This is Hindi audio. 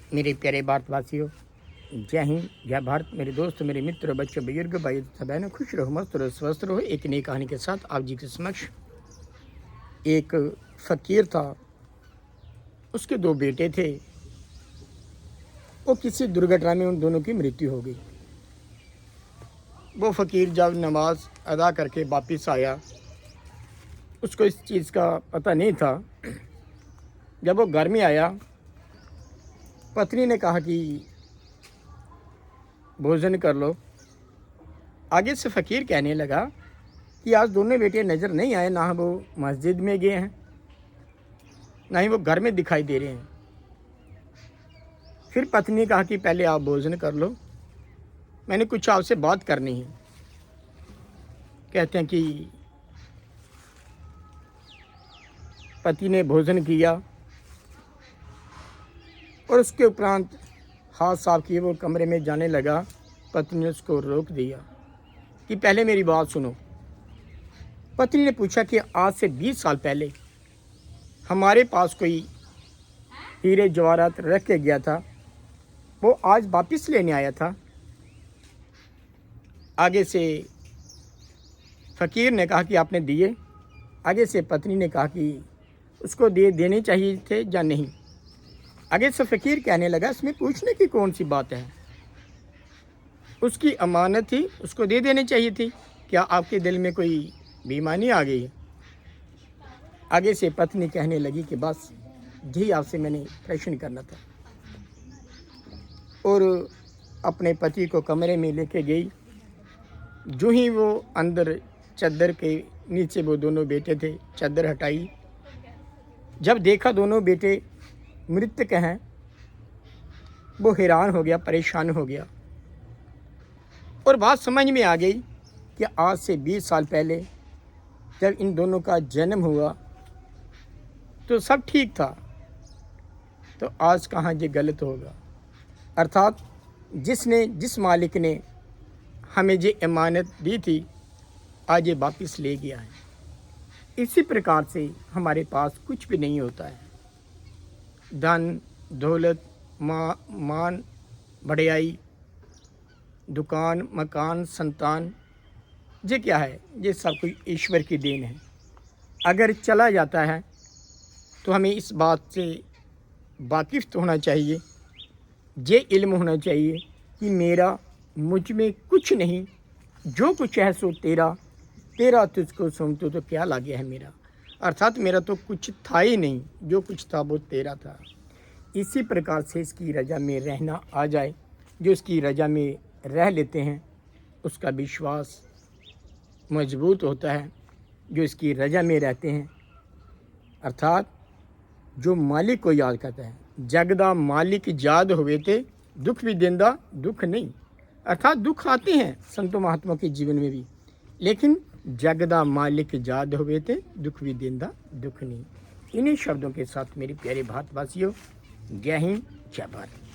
मेरे प्यारे भारतवासियों, जय हिंद, जय भारत। मेरे दोस्त, मेरे मित्र, बच्चे, बुजुर्ग, भाई तथा बहनों, खुश रहो, मस्त रहो, स्वस्थ रहो। एक नई कहानी के साथ आप जी के समक्ष। एक फ़कीर था, उसके दो बेटे थे। वो किसी दुर्घटना में उन दोनों की मृत्यु हो गई। वो फ़कीर जब नमाज अदा करके वापस आया, उसको इस चीज़ का पता नहीं था। जब वो घर में आया, पत्नी ने कहा कि भोजन कर लो। आगे से फ़कीर कहने लगा कि आज दोनों बेटे नज़र नहीं आए, ना वो मस्जिद में गए हैं, ना ही वो घर में दिखाई दे रहे हैं। फिर पत्नी ने कहा कि पहले आप भोजन कर लो, मैंने कुछ आपसे बात करनी है। कहते हैं कि पति ने भोजन किया और उसके उपरांत हाथ साफ किए वो कमरे में जाने लगा। पत्नी ने उसको रोक दिया कि पहले मेरी बात सुनो। पत्नी ने पूछा कि आज से 20 साल पहले हमारे पास कोई हीरे जवाहरात रख के गया था, वो आज वापस लेने आया था। आगे से फ़कीर ने कहा कि आपने दिए। आगे से पत्नी ने कहा कि उसको देने चाहिए थे या नहीं। आगे से फ़कीर कहने लगा, इसमें पूछने की कौन सी बात है, उसकी अमानत थी, उसको दे देनी चाहिए थी। क्या आपके दिल में कोई बेईमानी आ गई? आगे से पत्नी कहने लगी कि बस यही आपसे मैंने प्रश्न करना था, और अपने पति को कमरे में लेके गई। जो ही वो अंदर चादर के नीचे वो दोनों बेटे थे, चादर हटाई, जब देखा दोनों बेटे मृतक हैं, वो हैरान हो गया, परेशान हो गया, और बात समझ में आ गई कि आज से 20 साल पहले जब इन दोनों का जन्म हुआ तो सब ठीक था, तो आज कहाँ ये गलत होगा। अर्थात जिस मालिक ने हमें ये अमानत दी थी, आज ये वापस ले गया है। इसी प्रकार से हमारे पास कुछ भी नहीं होता है। धन, दौलत, मान, बढ़ियाई, दुकान, मकान, संतान, ये क्या है? ये सब कुछ ईश्वर की देन है। अगर चला जाता है तो हमें इस बात से वाकिफ़ तो होना चाहिए, ये इल्म होना चाहिए कि मेरा मुझ में कुछ नहीं, जो कुछ है सो तेरा, तेरा तुझको सौंपतो तो क्या लागे है मेरा। अर्थात मेरा तो कुछ था ही नहीं, जो कुछ था वो तेरा था। इसी प्रकार से इसकी रज़ा में रहना आ जाए। जो इसकी रज़ा में रह लेते हैं उसका विश्वास मजबूत होता है। जो इसकी रज़ा में रहते हैं, अर्थात जो मालिक को याद करता है, जगदा मालिक याद हुए थे दुख भी देंदा दुख नहीं। अर्थात दुख आते हैं संतों महात्माओं के जीवन में भी, लेकिन जगदा मालिक याद हुए थे दुख भी देंदा दुख नहीं। इन्हीं शब्दों के साथ मेरे प्यारे भारतवासियों, जय हिंद, जय भारत।